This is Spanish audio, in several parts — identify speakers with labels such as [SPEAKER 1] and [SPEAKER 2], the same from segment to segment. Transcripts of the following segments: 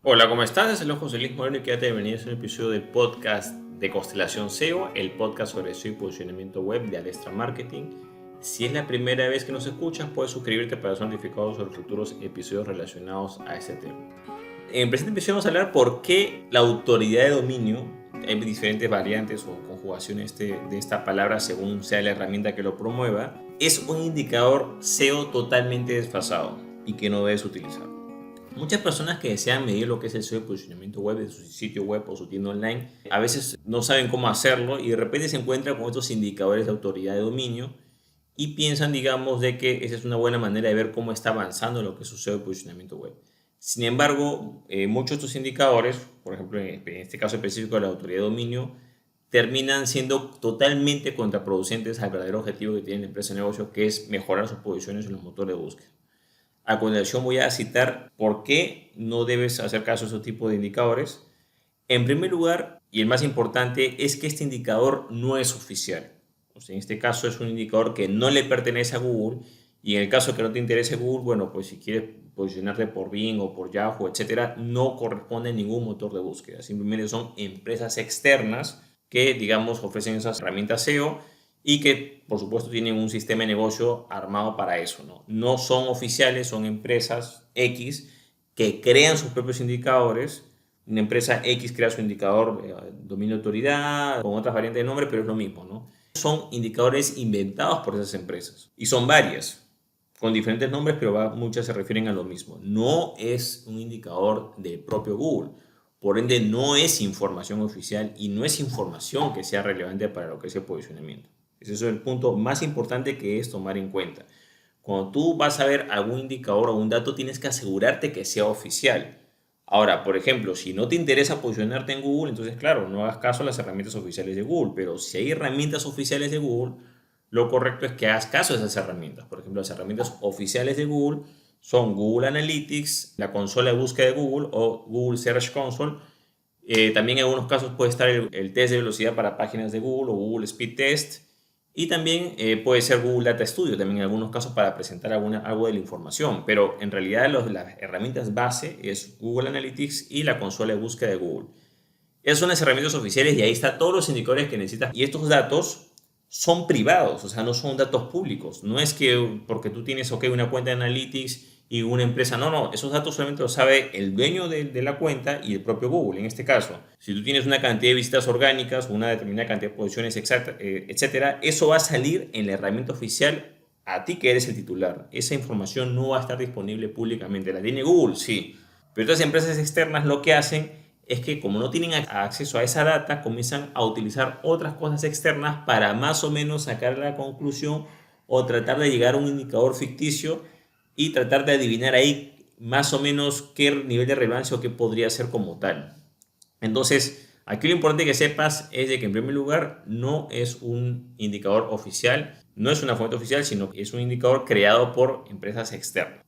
[SPEAKER 1] Hola, ¿cómo estás? Es el José Luis Moreno y quédate bienvenido a un episodio del podcast de Constelación SEO, el podcast sobre SEO y posicionamiento web de Adestra Marketing. Si es la primera vez que nos escuchas, puedes suscribirte para ser notificado sobre futuros episodios relacionados a este tema. En el presente episodio vamos a hablar por qué la autoridad de dominio, hay diferentes variantes o conjugaciones de esta palabra según sea la herramienta que lo promueva, es un indicador SEO totalmente desfasado y que no debes utilizar. Muchas personas que desean medir lo que es el SEO de posicionamiento web de su sitio web o su tienda online, a veces no saben cómo hacerlo y de repente se encuentran con estos indicadores de autoridad de dominio y piensan, digamos, de que esa es una buena manera de ver cómo está avanzando lo que es su SEO de posicionamiento web. Sin embargo, muchos de estos indicadores, por ejemplo, en este caso específico de la autoridad de dominio, terminan siendo totalmente contraproducentes al verdadero objetivo que tiene la empresa de negocio, que es mejorar sus posiciones en los motores de búsqueda. A continuación voy a citar por qué no debes hacer caso a ese tipo de indicadores. En primer lugar, y el más importante, es que este indicador no es oficial. O sea, en este caso es un indicador que no le pertenece a Google y en el caso que no te interese Google, bueno, pues si quieres posicionarte por Bing o por Yahoo, etcétera, no corresponde a ningún motor de búsqueda. Simplemente son empresas externas que, digamos, ofrecen esas herramientas SEO y que, por supuesto, tienen un sistema de negocio armado para eso, ¿no? No son oficiales, son empresas X que crean sus propios indicadores. Una empresa X crea su indicador dominio de autoridad con otras variantes de nombre, pero es lo mismo, ¿no? Son indicadores inventados por esas empresas y son varias, con diferentes nombres, pero muchas se refieren a lo mismo. No es un indicador del propio Google. Por ende, no es información oficial y no es información que sea relevante para lo que es el posicionamiento. Ese es el punto más importante que es tomar en cuenta. Cuando tú vas a ver algún indicador o un dato, tienes que asegurarte que sea oficial. Ahora, por ejemplo, si no te interesa posicionarte en Google, entonces, claro, no hagas caso a las herramientas oficiales de Google. Pero si hay herramientas oficiales de Google, lo correcto es que hagas caso a esas herramientas. Por ejemplo, las herramientas oficiales de Google son Google Analytics, la consola de búsqueda de Google o Google Search Console. También en algunos casos puede estar el test de velocidad para páginas de Google o Google Speed Test. Y también puede ser Google Data Studio, también en algunos casos para presentar algo de la información. Pero en realidad las herramientas base es Google Analytics y la consola de búsqueda de Google. Esas son las herramientas oficiales y ahí están todos los indicadores que necesitas. Y estos datos son privados, o sea, no son datos públicos. No es que porque tú tienes una cuenta de Analytics y una empresa, no, esos datos solamente los sabe el dueño de la cuenta y el propio Google. En este caso, si tú tienes una cantidad de visitas orgánicas, una determinada cantidad de posiciones exactas, etcétera, eso va a salir en la herramienta oficial a ti que eres el titular. Esa información no va a estar disponible públicamente. ¿La tiene Google? Sí. Pero otras empresas externas lo que hacen es que como no tienen acceso a esa data, comienzan a utilizar otras cosas externas para más o menos sacar la conclusión o tratar de llegar a un indicador ficticio y tratar de adivinar ahí más o menos qué nivel de relevancia o qué podría ser como tal. Entonces, aquí lo importante que sepas es de que en primer lugar no es un indicador oficial, no es una fuente oficial, sino que es un indicador creado por empresas externas.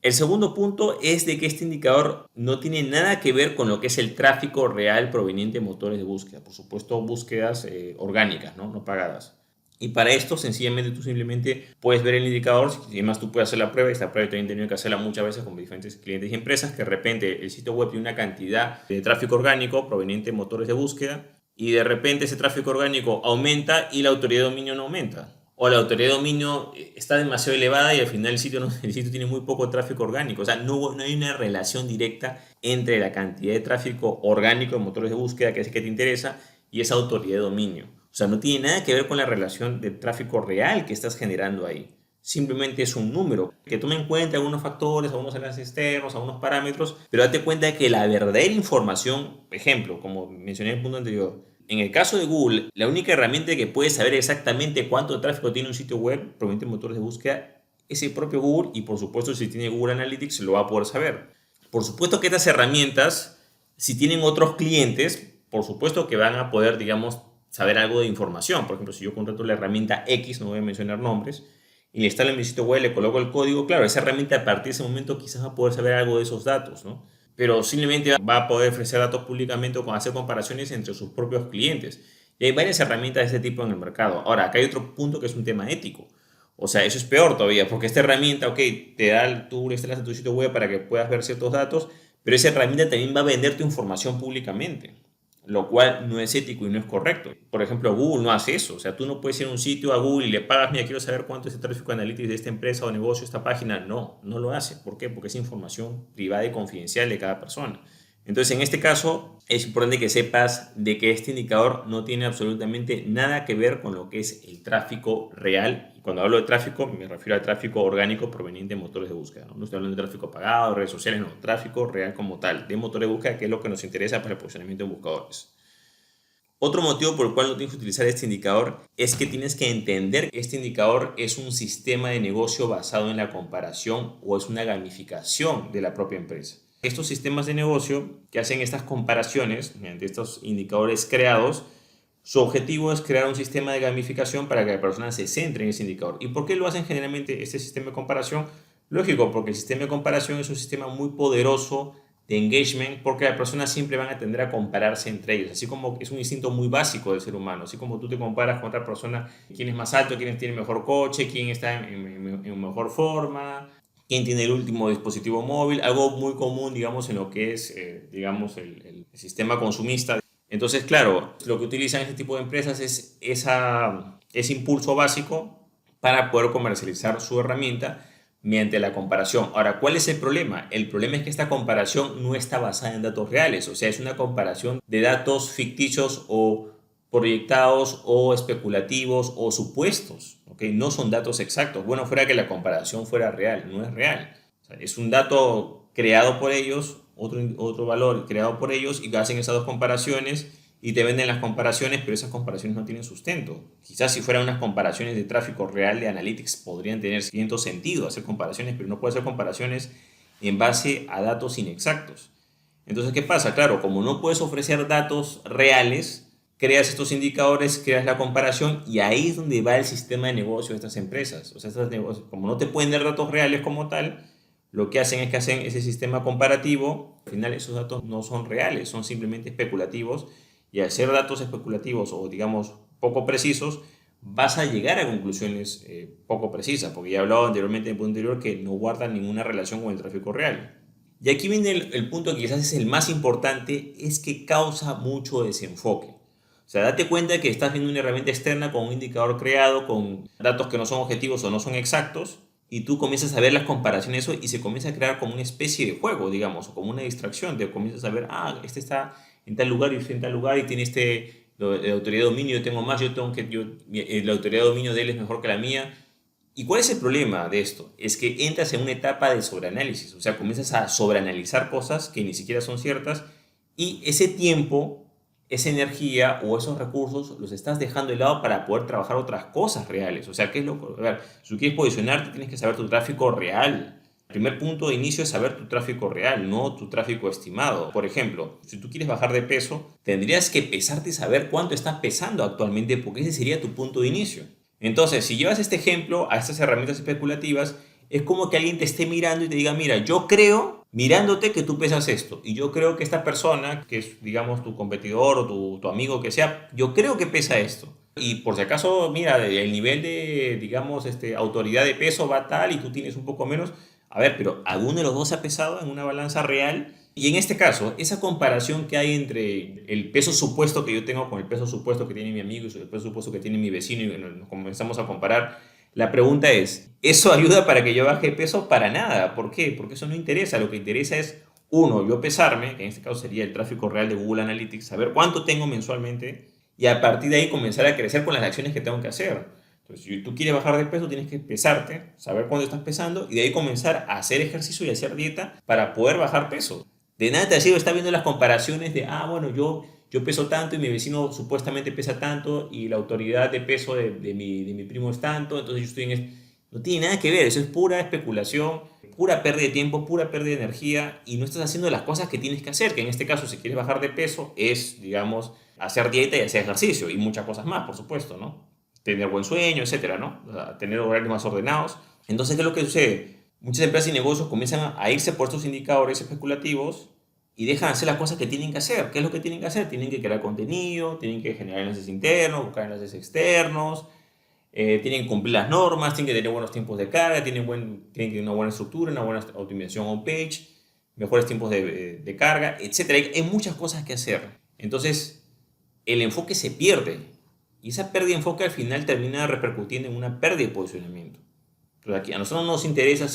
[SPEAKER 1] El segundo punto es de que este indicador no tiene nada que ver con lo que es el tráfico real proveniente de motores de búsqueda. Por supuesto, búsquedas orgánicas, no pagadas. Y para esto, sencillamente, tú simplemente puedes ver el indicador. Y además, tú puedes hacer la prueba. Esta prueba también he tenido que hacerla muchas veces con diferentes clientes y empresas que de repente el sitio web tiene una cantidad de tráfico orgánico proveniente de motores de búsqueda y de repente ese tráfico orgánico aumenta y la autoridad de dominio no aumenta. O la autoridad de dominio está demasiado elevada y al final el sitio tiene muy poco tráfico orgánico. O sea, no hay una relación directa entre la cantidad de tráfico orgánico de motores de búsqueda, que es el que te interesa, y esa autoridad de dominio. O sea, no tiene nada que ver con la relación de tráfico real que estás generando ahí. Simplemente es un número que toma en cuenta algunos factores, algunos enlaces externos, algunos parámetros, pero date cuenta de que la verdadera información, por ejemplo, como mencioné en el punto anterior, en el caso de Google, la única herramienta que puede saber exactamente cuánto tráfico tiene un sitio web proveniente de motores de búsqueda es el propio Google y por supuesto si tiene Google Analytics lo va a poder saber. Por supuesto que estas herramientas, si tienen otros clientes, por supuesto que van a poder, digamos, saber algo de información. Por ejemplo, si yo contrato la herramienta X, no voy a mencionar nombres, y le instalo en mi sitio web, le coloco el código, claro, esa herramienta a partir de ese momento quizás va a poder saber algo de esos datos, ¿no? Pero simplemente va a poder ofrecer datos públicamente o hacer comparaciones entre sus propios clientes. Y hay varias herramientas de este tipo en el mercado. Ahora, acá hay otro punto que es un tema ético. O sea, eso es peor todavía, porque esta herramienta, ok, tú le instalas a tu sitio web para que puedas ver ciertos datos, pero esa herramienta también va a vender tu información públicamente, lo cual no es ético y no es correcto. Por ejemplo, Google no hace eso. O sea, tú no puedes ir a un sitio a Google y le pagas, mira, quiero saber cuánto es el tráfico analítico de esta empresa o negocio, esta página. No, no lo hace. ¿Por qué? Porque es información privada y confidencial de cada persona. Entonces, en este caso, es importante que sepas de que este indicador no tiene absolutamente nada que ver con lo que es el tráfico real. Y cuando hablo de tráfico, me refiero al tráfico orgánico proveniente de motores de búsqueda. No estoy hablando de tráfico pagado, redes sociales, no. Tráfico real como tal, de motores de búsqueda, que es lo que nos interesa para el posicionamiento en buscadores. Otro motivo por el cual no tienes que utilizar este indicador es que tienes que entender que este indicador es un sistema de negocio basado en la comparación o es una gamificación de la propia empresa. Estos sistemas de negocio que hacen estas comparaciones mediante estos indicadores creados, su objetivo es crear un sistema de gamificación para que la persona se centre en ese indicador. ¿Y por qué lo hacen generalmente este sistema de comparación? Lógico, porque el sistema de comparación es un sistema muy poderoso de engagement, porque las personas siempre van a tender a compararse entre ellos, así como es un instinto muy básico del ser humano, así como tú te comparas con otra persona, quién es más alto, quién tiene mejor coche, quién está en mejor forma, quién tiene el último dispositivo móvil, algo muy común, digamos, en lo que es, digamos, el sistema consumista. Entonces, claro, lo que utilizan este tipo de empresas es ese impulso básico para poder comercializar su herramienta mediante la comparación. Ahora, ¿cuál es el problema? El problema es que esta comparación no está basada en datos reales, o sea, es una comparación de datos ficticios o proyectados o especulativos o supuestos, ¿ok? No son datos exactos. Bueno, fuera que la comparación fuera real, no es real. O sea, es un dato creado por ellos, otro valor creado por ellos y hacen esas dos comparaciones y te venden las comparaciones, pero esas comparaciones no tienen sustento. Quizás si fueran unas comparaciones de tráfico real de Analytics podrían tener cierto sentido hacer comparaciones, pero no puede hacer comparaciones en base a datos inexactos. Entonces, ¿qué pasa? Claro, como no puedes ofrecer datos reales, creas estos indicadores, creas la comparación y ahí es donde va el sistema de negocio de estas empresas. O sea, estos negocios, como no te pueden dar datos reales como tal, lo que hacen es que hacen ese sistema comparativo. Al final esos datos no son reales, son simplemente especulativos y al ser datos especulativos o digamos poco precisos, vas a llegar a conclusiones poco precisas, porque ya he hablado anteriormente en el punto anterior que no guardan ninguna relación con el tráfico real. Y aquí viene el punto que quizás es el más importante, es que causa mucho desenfoque. O sea, date cuenta que estás viendo una herramienta externa con un indicador creado, con datos que no son objetivos o no son exactos, y tú comienzas a ver las comparaciones y se comienza a crear como una especie de juego, digamos, o como una distracción. Te comienzas a ver, este está en tal lugar y este en tal lugar y tiene la autoridad de dominio, yo tengo más, la autoridad de dominio de él es mejor que la mía. ¿Y cuál es el problema de esto? Es que entras en una etapa de sobreanálisis, o sea, comienzas a sobreanalizar cosas que ni siquiera son ciertas y ese tiempo, esa energía o esos recursos los estás dejando de lado para poder trabajar otras cosas reales. O sea, ¿qué es lo que? A ver, si quieres posicionarte, tienes que saber tu tráfico real. El primer punto de inicio es saber tu tráfico real, no tu tráfico estimado. Por ejemplo, si tú quieres bajar de peso, tendrías que pesarte y saber cuánto estás pesando actualmente, porque ese sería tu punto de inicio. Entonces, si llevas este ejemplo a estas herramientas especulativas, es como que alguien te esté mirando y te diga, mira, yo creo, mirándote, que tú pesas esto. Y yo creo que esta persona, que es, digamos, tu competidor o tu amigo que sea, yo creo que pesa esto. Y por si acaso, mira, el nivel de, digamos, autoridad de peso va tal y tú tienes un poco menos. A ver, pero ¿alguno de los dos se ha pesado en una balanza real? Y en este caso, esa comparación que hay entre el peso supuesto que yo tengo con el peso supuesto que tiene mi amigo y el peso supuesto que tiene mi vecino y nos comenzamos a comparar, la pregunta es, ¿eso ayuda para que yo baje de peso? Para nada. ¿Por qué? Porque eso no interesa. Lo que interesa es, uno, yo pesarme, que en este caso sería el tráfico real de Google Analytics, saber cuánto tengo mensualmente y a partir de ahí comenzar a crecer con las acciones que tengo que hacer. Entonces, si tú quieres bajar de peso, tienes que pesarte, saber cuánto estás pesando y de ahí comenzar a hacer ejercicio y hacer dieta para poder bajar peso. De nada te ha sido estar viendo las comparaciones de, bueno, yo peso tanto y mi vecino supuestamente pesa tanto y la autoridad de peso de mi primo es tanto, entonces yo estoy No tiene nada que ver, eso es pura especulación, pura pérdida de tiempo, pura pérdida de energía y no estás haciendo las cosas que tienes que hacer, que en este caso si quieres bajar de peso es, digamos, hacer dieta y hacer ejercicio y muchas cosas más, por supuesto, ¿no? Tener buen sueño, etcétera, ¿no? O sea, tener horarios más ordenados. Entonces, ¿qué es lo que sucede? Muchas empresas y negocios comienzan a irse por estos indicadores especulativos y dejan de hacer las cosas que tienen que hacer. ¿Qué es lo que tienen que hacer? Tienen que crear contenido, tienen que generar enlaces internos, buscar enlaces externos, tienen que cumplir las normas, tienen que tener buenos tiempos de carga, tienen que tener una buena estructura, una buena optimización on-page. mejores tiempos de carga, etc. Hay muchas cosas que hacer. Entonces, el enfoque se pierde. Y esa pérdida de enfoque al final termina repercutiendo en una pérdida de posicionamiento. Entonces, aquí a nosotros no nos interesa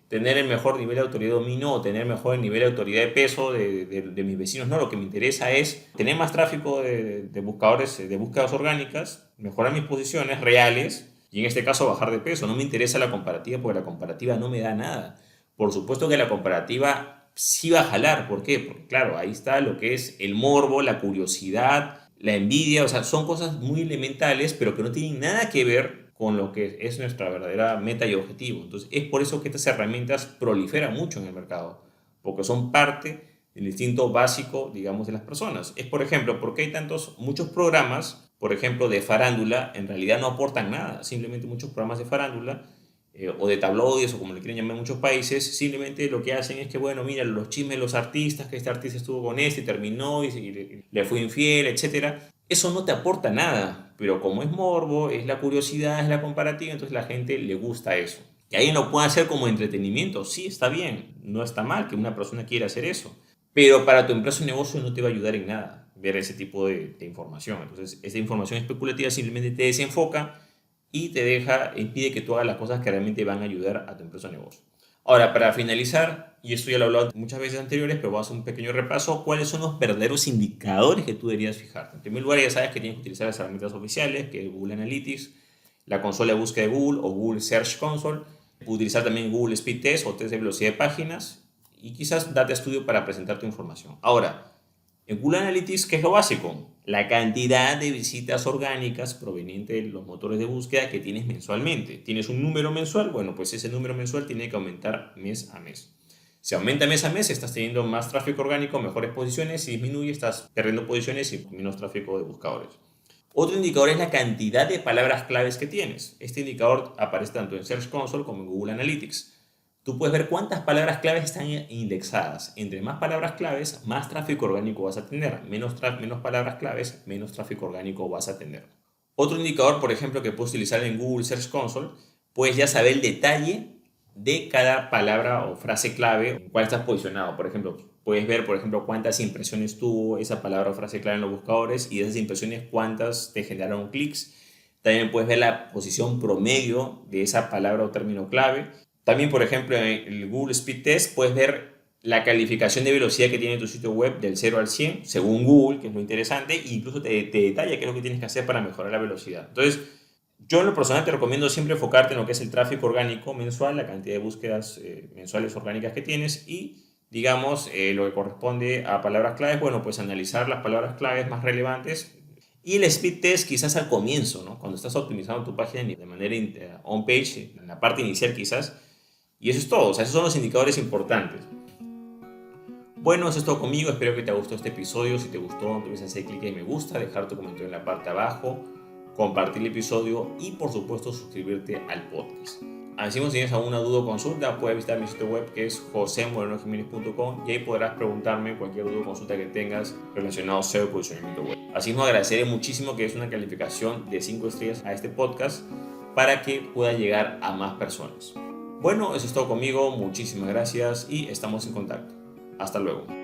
[SPEAKER 1] tener el mejor nivel de autoridad de dominio o tener el mejor nivel de autoridad de peso de mis vecinos. No, lo que me interesa es tener más tráfico de buscadores, de búsquedas orgánicas, mejorar mis posiciones reales y en este caso bajar de peso. No me interesa la comparativa porque la comparativa no me da nada. Por supuesto que la comparativa sí va a jalar. ¿Por qué? Porque claro, ahí está lo que es el morbo, la curiosidad, la envidia. O sea, son cosas muy elementales pero que no tienen nada que ver con lo que es nuestra verdadera meta y objetivo. Entonces, es por eso que estas herramientas proliferan mucho en el mercado, porque son parte del instinto básico, digamos, de las personas. Es, por ejemplo, porque hay muchos programas, por ejemplo, de farándula, en realidad no aportan nada. Simplemente muchos programas de farándula o de tabloides, o como le quieren llamar en muchos países, simplemente lo que hacen es que, bueno, mira, los chismes de los artistas, que este artista estuvo con este y terminó y le fue infiel, etcétera. Eso no te aporta nada, pero como es morbo, es la curiosidad, es la comparativa, entonces la gente le gusta eso. Que alguien lo pueda hacer como entretenimiento, sí, está bien, no está mal que una persona quiera hacer eso, pero para tu empresa o negocio no te va a ayudar en nada ver ese tipo de información. Entonces, esa información especulativa simplemente te desenfoca y impide que tú hagas las cosas que realmente van a ayudar a tu empresa o negocio. Ahora, para finalizar, y esto ya lo he hablado muchas veces anteriores, pero voy a hacer un pequeño repaso, ¿cuáles son los verdaderos indicadores que tú deberías fijarte? En primer lugar, ya sabes que tienes que utilizar las herramientas oficiales, que es Google Analytics, la consola de búsqueda de Google o Google Search Console, utilizar también Google Speed Test o test de velocidad de páginas, y quizás Data Studio para presentar tu información. Ahora, en Google Analytics, ¿qué es lo básico? La cantidad de visitas orgánicas provenientes de los motores de búsqueda que tienes mensualmente. ¿Tienes un número mensual? Bueno, pues ese número mensual tiene que aumentar mes a mes. Si aumenta mes a mes, estás teniendo más tráfico orgánico, mejores posiciones. Si disminuye, estás perdiendo posiciones y menos tráfico de buscadores. Otro indicador es la cantidad de palabras claves que tienes. Este indicador aparece tanto en Search Console como en Google Analytics. Tú puedes ver cuántas palabras claves están indexadas. Entre más palabras claves, más tráfico orgánico vas a tener. Menos palabras claves, menos tráfico orgánico vas a tener. Otro indicador, por ejemplo, que puedes utilizar en Google Search Console, puedes ya saber el detalle de cada palabra o frase clave en cuál estás posicionado. Por ejemplo, puedes ver, cuántas impresiones tuvo esa palabra o frase clave en los buscadores y de esas impresiones cuántas te generaron clics. También puedes ver la posición promedio de esa palabra o término clave. También, por ejemplo, en el Google Speed Test puedes ver la calificación de velocidad que tiene tu sitio web del 0 al 100, según Google, que es muy interesante, e incluso te detalla qué es lo que tienes que hacer para mejorar la velocidad. Entonces, yo en lo personal te recomiendo siempre enfocarte en lo que es el tráfico orgánico mensual, la cantidad de búsquedas mensuales orgánicas que tienes y, digamos, lo que corresponde a palabras claves, bueno, pues analizar las palabras claves más relevantes. Y el speed test quizás al comienzo, ¿no? Cuando estás optimizando tu página de manera on-page, en la parte inicial quizás. Y eso es todo, o sea, esos son los indicadores importantes. Bueno, eso es todo conmigo, espero que te haya gustado este episodio. Si te gustó, no olvides hacer clic en me gusta, dejar tu comentario en la parte de abajo, compartir el episodio y por supuesto suscribirte al podcast. Así si tienes alguna duda o consulta, puedes visitar mi sitio web que es josemorenojimenez.com y ahí podrás preguntarme cualquier duda o consulta que tengas relacionado a SEO y posicionamiento web. Así mismo agradeceré muchísimo que des una calificación de 5 estrellas a este podcast para que pueda llegar a más personas. Bueno, eso es todo conmigo, muchísimas gracias y estamos en contacto. Hasta luego.